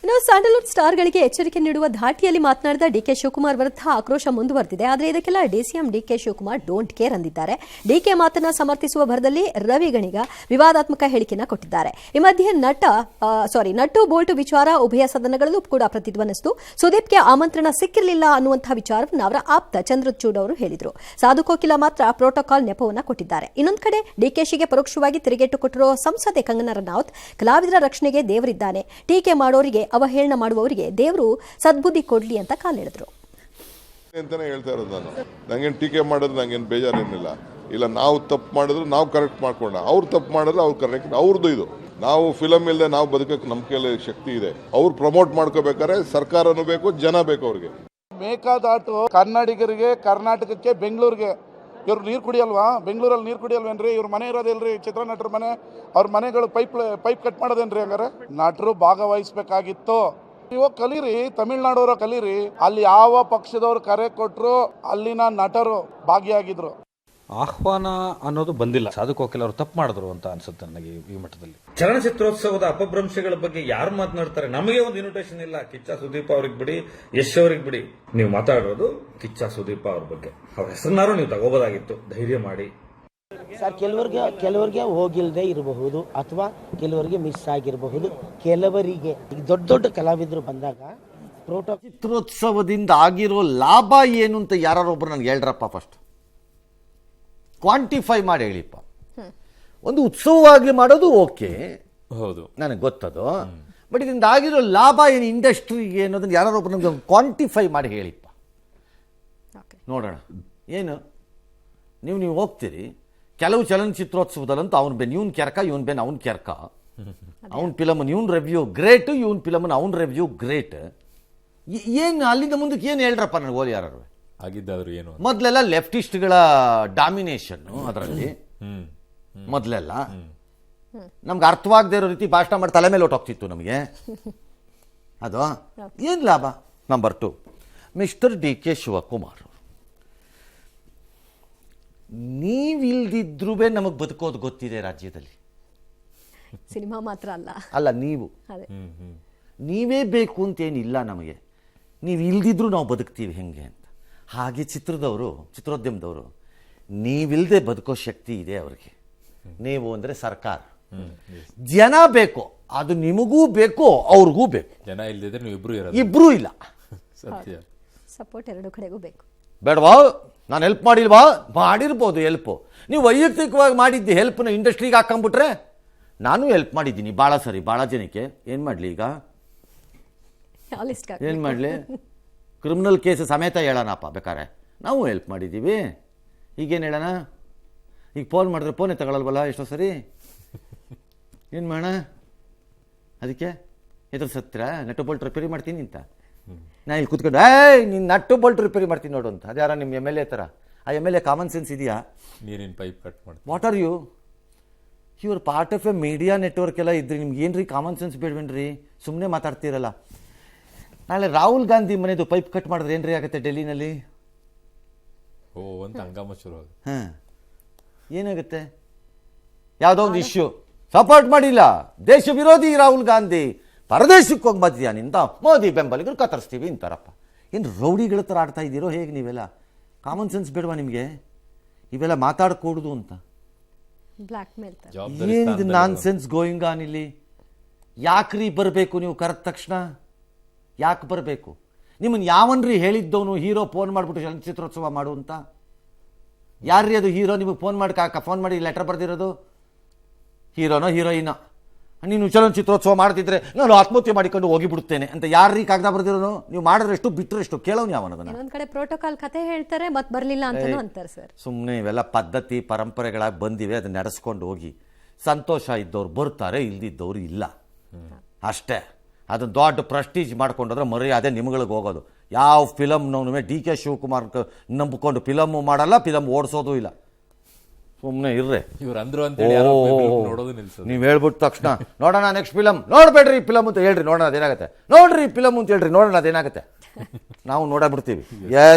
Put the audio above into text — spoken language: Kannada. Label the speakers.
Speaker 1: ಇನ್ನು ಸ್ಯಾಂಡಲ್ವುಡ್ ಸ್ಟಾರ್ಗಳಿಗೆ ಎಚ್ಚರಿಕೆ ನೀಡುವ ಧಾಟಿಯಲ್ಲಿ ಮಾತನಾಡಿದ ಡಿಕೆ ಶಿವಕುಮಾರ್ ವಿರುದ್ಧ ಆಕ್ರೋಶ ಮುಂದುವರೆದಿದೆ. ಆದರೆ ಇದಕ್ಕೆಲ್ಲ DCM D K Shivakumar don't care ಅಂದಿದ್ದಾರೆ. ಡಿಕೆ ಮಾತನ್ನ ಸಮರ್ಥಿಸುವ ಭರದಲ್ಲಿ ರವಿ ಗಣಿಗ ವಿವಾದಾತ್ಮಕ ಹೇಳಿಕೆಯನ್ನು ಕೊಟ್ಟಿದ್ದಾರೆ. ಈ ಮಧ್ಯೆ ನಟ್ಟು ಬೋಲ್ಟು ವಿಚಾರ ಉಭಯ ಸದನಗಳಲ್ಲೂ ಕೂಡ ಪ್ರತಿಧ್ವನಿಸಿತು. ಸುದೀಪ್ಗೆ ಆಮಂತ್ರಣ ಸಿಕ್ಕಿರಲಿಲ್ಲ ಅನ್ನುವಂತಹ ವಿಚಾರವನ್ನು ಅವರ ಆಪ್ತ ಚಂದ್ರಚೂಡ್ ಅವರು ಹೇಳಿದರು. ಸಾಧು ಕೋಕಿಲ ಮಾತ್ರ ಪ್ರೋಟೋಕಾಲ್ ನೆಪವನ್ನ ಕೊಟ್ಟಿದ್ದಾರೆ. ಇನ್ನೊಂದು ಕಡೆ ಡಿಕೆಶಿಗೆ ಪರೋಕ್ಷವಾಗಿ ತಿರುಗೇಟು ಕೊಟ್ಟಿರೋ ಸಂಸದೆ ಕಂಗನಾ ರನೌತ್ ಕಲಾವಿದರ ರಕ್ಷಣೆಗೆ ದೇವರಿದ್ದಾನೆ, ಟೀಕೆ ಮಾಡೋರಿಗೆ ಅವಹೇಳನ ಮಾಡುವವರಿಗೆ ದೇವರು ಸದ್ಬುದ್ಧಿ ಕೊಡ್ಲಿ ಅಂತ ಕಾಲೆಳೆದ್ರು.
Speaker 2: ಅಂತಾನೆ ಹೇಳ್ತಾ ಇರೋದು ನಾನು. ನಂಗೇನು ಟೀಕೆ ಮಾಡಿದ್ರೆ ನಂಗೇನು ಬೇಜಾರೇನಿಲ್ಲ. ಇಲ್ಲ, ನಾವು ತಪ್ಪು ಮಾಡಿದ್ರು ನಾವು ಕರೆಕ್ಟ್ ಮಾಡ್ಕೊಂಡ, ಅವ್ರು ತಪ್ಪು ಮಾಡಿದ್ರೆ ಅವ್ರು ಕರೆಕ್ಟ್, ಅವ್ರದ್ದು ಇದು. ನಾವು ಫಿಲಮ್ ಇಲ್ಲದೆ ನಾವು ಬದುಕಕ್ಕೆ ನಮ್ಮ ಕೈಯಲ್ಲಿ ಶಕ್ತಿ ಇದೆ. ಅವ್ರು ಪ್ರಮೋಟ್ ಮಾಡ್ಕೋಬೇಕಾದ್ರೆ ಸರ್ಕಾರನೂ ಬೇಕು, ಜನ ಬೇಕು. ಅವ್ರಿಗೆ
Speaker 3: ಮೇಕಾದಾಟು ಕನ್ನಡಿಗರಿಗೆ, ಕರ್ನಾಟಕಕ್ಕೆ, ಬೆಂಗಳೂರಿಗೆ. ಇವ್ರು ನೀರು ಕುಡಿಯಲ್ವಾ? ಬೆಂಗಳೂರಲ್ಲಿ ನೀರು ಕುಡಿಯಲ್ವೇನ್ರಿ? ಇವ್ರ ಮನೆ ಇರೋದಿಲ್ರಿ? ಚಿತ್ರನಟರ ಮನೆ, ಅವ್ರ ಮನೆಗಳು ಪೈಪ್ ಕಟ್ ಮಾಡೋದೇನ್ರಿ? ಹಂಗಾರೆ ನಟರು ಭಾಗವಹಿಸ್ಬೇಕಾಗಿತ್ತು. ನೀವು ಕಲೀರಿ, ತಮಿಳ್ನಾಡವರು ಕಲೀರಿ. ಅಲ್ಲಿ ಯಾವ ಪಕ್ಷದವ್ರು ಕರೆ ಕೊಟ್ಟರು ಅಲ್ಲಿನ ನಟರು ಭಾಗಿಯಾಗಿದ್ರು.
Speaker 4: ಆಹ್ವಾನ ಅನ್ನೋದು ಬಂದಿಲ್ಲ. ಸಾಧು ಕೋಕಿಲ ಅವರು ತಪ್ಪು ಮಾಡಿದ್ರು ಅಂತ ಅನ್ಸುತ್ತೆ ನನಗೆ ಈ ಮಟ್ಟದಲ್ಲಿ.
Speaker 5: ಚಲನಚಿತ್ರೋತ್ಸವದ ಅಪಭ್ರಂಶಗಳ ಬಗ್ಗೆ ಯಾರು ಮಾತನಾಡ್ತಾರೆ? ನಮಗೆ ಒಂದು ಇನ್ವಿಟೇಷನ್ ಇಲ್ಲ. ಕಿಚ್ಚ ಸುದೀಪ್ ಅವ್ರಿಗೆ ಬಿಡಿ, ಯಶ್ ಅವ್ರಿಗೆ ಬಿಡಿ. ನೀವು ಮಾತಾಡೋದು ಕಿಚ್ಚ ಸುದೀಪ್ ಅವ್ರ ಬಗ್ಗೆ. ಅವ್ರ ಹೆಸರನ್ನಾರು ನೀವು ತಗೋಬೋದಾಗಿತ್ತು. ಧೈರ್ಯ ಮಾಡಿ
Speaker 6: ಸರ್. ಕೆಲವರಿಗೆ ಹೋಗಿಲ್ಲದೆ ಇರಬಹುದು, ಅಥವಾ ಕೆಲವರಿಗೆ ಮಿಸ್ ಆಗಿರಬಹುದು. ಕೆಲವರಿಗೆ ದೊಡ್ಡ ದೊಡ್ಡ ಕಲಾವಿದರು ಬಂದಾಗ
Speaker 7: ಚಿತ್ರೋತ್ಸವದಿಂದ ಆಗಿರೋ ಲಾಭ ಏನು ಅಂತ ಯಾರೊಬ್ರು ನನಗೆ ಹೇಳ್ರಪ್ಪ. ಫಸ್ಟ್ ಕ್ವಾಂಟಿಫೈ ಮಾಡಿ ಹೇಳಿಪ್ಪ. ಒಂದು ಉತ್ಸವವಾಗಿ ಮಾಡೋದು ಓಕೆ,
Speaker 4: ಹೌದು,
Speaker 7: ನನಗೆ ಗೊತ್ತದು. ಬಟ್ ಇದರಿಂದ ಆಗಿರೋ ಲಾಭ ಏನು ಇಂಡಸ್ಟ್ರಿಗೆ ಅನ್ನೋದನ್ನ ಯಾರೊಬ್ರು ನಮ್ಗೆ ಕ್ವಾಂಟಿಫೈ ಮಾಡಿ ಹೇಳಿಪ್ಪ, ನೋಡೋಣ. ಏನು ನೀವು ಹೋಗ್ತೀರಿ ಕೆಲವು ಚಲನಚಿತ್ರೋತ್ಸವದಲ್ಲಂತೂ ಅವ್ನು ಬೆನ್ ಇವನ್ ಕೆರ್ಕ, ಇವನ್ ಬೆನ್ ಅವ್ನು ಕೆರ್ಕ. ಅವ್ನ ಫಿಲಮನ್ ಇವನ್ ರಿವ್ಯೂ ಗ್ರೇಟ್, ಇವನ್ ಫಿಲಮನ್ ಅವ್ನ ರಿವ್ಯೂ ಗ್ರೇಟ್. ಏನು ಅಲ್ಲಿಂದ ಮುಂದಕ್ಕೆ ಏನು ಹೇಳ್ರಪ್ಪ ನನಗೆ ಓದಿ ಯಾರು
Speaker 4: ಆಗಿದ್ದಾದ್ರು ಏನು?
Speaker 7: ಮೊದಲೆಲ್ಲ ಲೆಫ್ಟಿಸ್ಟ್ಗಳ ಡಾಮಿನೇಷನ್ ಅದರಲ್ಲಿ. ಮೊದಲೆಲ್ಲ ನಮ್ಗೆ ಅರ್ಥವಾಗದೇ ಇರೋ ರೀತಿ ಭಾಷಣ ಮಾಡಿ ತಲೆ ಮೇಲೆ ಹೊಟ್ಟೋಗ್ತಿತ್ತು ನಮಗೆ. ಅದು ಏನು ಲಾಭ? Number 2, mister D K Shivakumar, ನೀವಿಲ್ದಿದ್ರೂ ನಮಗೆ ಬದುಕೋದು ಗೊತ್ತಿದೆ ರಾಜ್ಯದಲ್ಲಿ.
Speaker 1: ಸಿನಿಮಾ ಮಾತ್ರ
Speaker 7: ಅಲ್ಲ, ನೀವೇ ಬೇಕು ಅಂತೇನಿಲ್ಲ ನಮಗೆ. ನೀವು ಇಲ್ದಿದ್ರೂ ನಾವು ಬದುಕ್ತೀವಿ ಹೆಂಗೆ ಅಂತ. ಹಾಗೆ ಚಿತ್ರೋದ್ಯಮದವರು ನೀವಿಲ್ಲದೆ ಬದುಕೋ ಶಕ್ತಿ ಇದೆ ಅವ್ರಿಗೆ. ನೀವು ಅಂದರೆ ಸರ್ಕಾರ, ಜನ ಬೇಕು. ಅದು ನಿಮಗೂ ಬೇಕು, ಅವ್ರಿಗೂ ಬೇಕು.
Speaker 4: ಜನ ಇಲ್ಲದಿದ್ರೆ ನೀವು
Speaker 7: ಇಬ್ರೂ ಇಲ್ಲ.
Speaker 4: ಸತ್ಯ.
Speaker 1: ಸಪೋರ್ಟ್ ಎರಡು ಕಡೆಗೂ ಬೇಕು.
Speaker 7: ಬೇಡವಾ? ನಾನು ಹೆಲ್ಪ್ ಮಾಡಿಲ್ವಾ? ಮಾಡಿರ್ಬೋದು ಹೆಲ್ಪು. ನೀವು ವೈಯಕ್ತಿಕವಾಗಿ ಮಾಡಿದ್ದಿ ಹೆಲ್ಪ್ನ ಇಂಡಸ್ಟ್ರಿಗೆ ಹಾಕೊಂಡ್ಬಿಟ್ರೆ ನಾನು ಹೆಲ್ಪ್ ಮಾಡಿದ್ದೀನಿ ಭಾಳ ಸರಿ, ಭಾಳ ಜನಕ್ಕೆ. ಏನು ಮಾಡಲಿ ಈಗ? ಏನು ಮಾಡಲಿ? ಕ್ರಿಮಿನಲ್ ಕೇಸ್ ಸಮೇತ ಹೇಳೋಣಪ್ಪ ಬೇಕಾರೆ. ನಾವು ಹೆಲ್ಪ್ ಮಾಡಿದ್ದೀವಿ. ಈಗೇನು ಹೇಳೋಣ? ಈಗ ಫೋನ್ ಮಾಡಿದ್ರೆ ಫೋನೇ ತಗೊಳ್ಳಲ್ವಲ್ಲ ಎಷ್ಟೋ ಸರಿ. ಏನು ಮಾಡೋಣ? ಅದಕ್ಕೆ ಸತ್ರ ನಟ್ಟು ಬೋಲ್ಟ್ ರಿಪೇರಿ ಮಾಡ್ತೀನಿ ಅಂತ ನಾನು ಇಲ್ಲಿ ಕೂತ್ಕೊಂಡು ನೀನು ನಟ್ಟು ಬೋಲ್ಟ್ ರಿಪೇರಿ ಮಾಡ್ತೀನಿ ನೋಡು ಅಂತ. ಅದ್ಯಾರ ನಿಮ್ಮ MLA ಥರ? ಆ MLA ಕಾಮನ್ ಸೆನ್ಸ್ ಇದೆಯಾ?
Speaker 4: ನೀರಿನ ಪೈಪ್ ಕಟ್ ಮಾಡಿ
Speaker 7: what are you? Your part of a media network ಎಲ್ಲ ಇದ್ರಿ, ನಿಮ್ಗೆ ಏನ್ರಿ ಕಾಮನ್ ಸೆನ್ಸ್ ಬೇಡವೇನ್ರಿ? ಸುಮ್ಮನೆ ಮಾತಾಡ್ತೀರಲ್ಲ. ನಾಳೆ ರಾಹುಲ್ ಗಾಂಧಿ ಮನೆದು ಪೈಪ್ ಕಟ್ ಮಾಡಿದ್ರೆ ಏನ್ರಿ ಆಗುತ್ತೆ ಡೆಲ್ಲಿನಲ್ಲಿ?
Speaker 4: ಅಂತ ಹಂಗಾಮ ಶುರು ಆಗುತ್ತೆ.
Speaker 7: ಹಾಂ, ಏನಾಗುತ್ತೆ? ಯಾವುದೋ ಒಂದು ಇಶ್ಯೂ ಸಪೋರ್ಟ್ ಮಾಡಿಲ್ಲ, ದೇಶ ವಿರೋಧಿ ರಾಹುಲ್ ಗಾಂಧಿ, ಪರದೇಶಕ್ಕೆ ಹೋಗಿ ಮಧ್ಯ ನಿಂತ ಮೋದಿ ಬೆಂಬಲಿಗರು ಕತ್ತರಿಸ್ತೀವಿ ಅಂತಾರಪ್ಪ. ಏನು ರೌಡಿಗಳ ಥರ ಆಡ್ತಾ ಇದ್ದೀರೋ ಹೇಗೆ ನೀವೆಲ್ಲ? ಕಾಮನ್ ಸೆನ್ಸ್ ಬೇಡವಾ ನಿಮಗೆ? ಇವೆಲ್ಲ ಮಾತಾಡಕೂಡುದು ಅಂತ. ಏನಿದೆ ನಾನ್ ಸೆನ್ಸ್ ಗೋಯಿಂಗ್ ಆನ್ ಇಲ್ಲಿ? ಯಾಕ್ರಿ ಬರಬೇಕು ನೀವು ಕರೆದ ತಕ್ಷಣ? ಯಾಕೆ ಬರಬೇಕು? ನಿಮ್ಮನ್ನು ಯಾವನ್ರಿ ಹೇಳಿದ್ದವನು ಹೀರೋ ಫೋನ್ ಮಾಡಿಬಿಟ್ಟು ಚಲನಚಿತ್ರೋತ್ಸವ ಮಾಡು ಅಂತ? ಯಾರ್ರೀ ಅದು ಹೀರೋ? ನಿಮಗೆ ಫೋನ್ ಮಾಡಿ ಲೆಟರ್ ಬರೆದಿರೋದು? ಹೀರೋನೋ ಹೀರೋಯಿನೋ? ನೀನು ಚಲನಚಿತ್ರೋತ್ಸವ ಮಾಡ್ತಿದ್ರೆ ನಾನು ಆತ್ಮಹತ್ಯೆ ಮಾಡಿಕೊಂಡು ಹೋಗಿಬಿಡುತ್ತೇನೆ ಅಂತ ಯಾರ್ರೀ ಕಾಗದ ಬರೆದಿರೋನು? ನೀವು ಮಾಡಿದ್ರೆಷ್ಟು ಬಿಟ್ಟರೆಷ್ಟು ಕೇಳೋನು ಯಾವನದನ್ನ?
Speaker 1: ಒಂದ್ ಕಡೆ ಪ್ರೋಟೋಕಾಲ್ ಕತೆ ಹೇಳ್ತಾರೆ, ಮತ್ತೆ ಬರಲಿಲ್ಲ ಅಂತಾನೂ ಅಂತಾರೆ ಸರ್.
Speaker 7: ಸುಮ್ಮನೆ ಇವೆಲ್ಲ ಪದ್ಧತಿ ಪರಂಪರೆಗಳಾಗಿ ಬಂದಿವೆ, ಅದನ್ನ ನಡೆಸ್ಕೊಂಡು ಹೋಗಿ. ಸಂತೋಷ ಇದ್ದವ್ರು ಬರ್ತಾರೆ, ಇಲ್ದಿದ್ದವ್ರು ಇಲ್ಲ, ಅಷ್ಟೇ. ಅದನ್ನು ದೊಡ್ಡ ಪ್ರೆಸ್ಟೀಜ್ ಮಾಡ್ಕೊಂಡ್ರೆ ಮರ್ಯಾದೆ ನಿಮ್ಗಳಿಗೆ ಹೋಗೋದು. ಯಾವ ಫಿಲಮ್ನವನು ಡಿ ಕೆ ಶಿವಕುಮಾರ್ ನಂಬಿಕೊಂಡು ಫಿಲಮ್ ಮಾಡಲ್ಲ, ಫಿಲಮ್ ಓಡಿಸೋದು ಇಲ್ಲ. ಸುಮ್ಮನೆ ಇರ್ರೆ. ನೀವು ಹೇಳ್ಬಿಟ್ಟು ತಕ್ಷಣ ನೋಡೋಣ ನೆಕ್ಸ್ಟ್ ಫಿಲಮ್, ನೋಡ್ಬೇಡ್ರಿ ಫಿಲಮ್ ಅಂತ ಹೇಳ್ರಿ, ನೋಡೋಣ ಅದೇನಾಗುತ್ತೆ. ನೋಡ್ರಿ ಫಿಲಮ್ ಅಂತ ಹೇಳ್ರಿ, ನೋಡೋಣ ಅದೇನಾಗುತ್ತೆ. ನಾವು ನೋಡಬಿಡ್ತೀವಿ.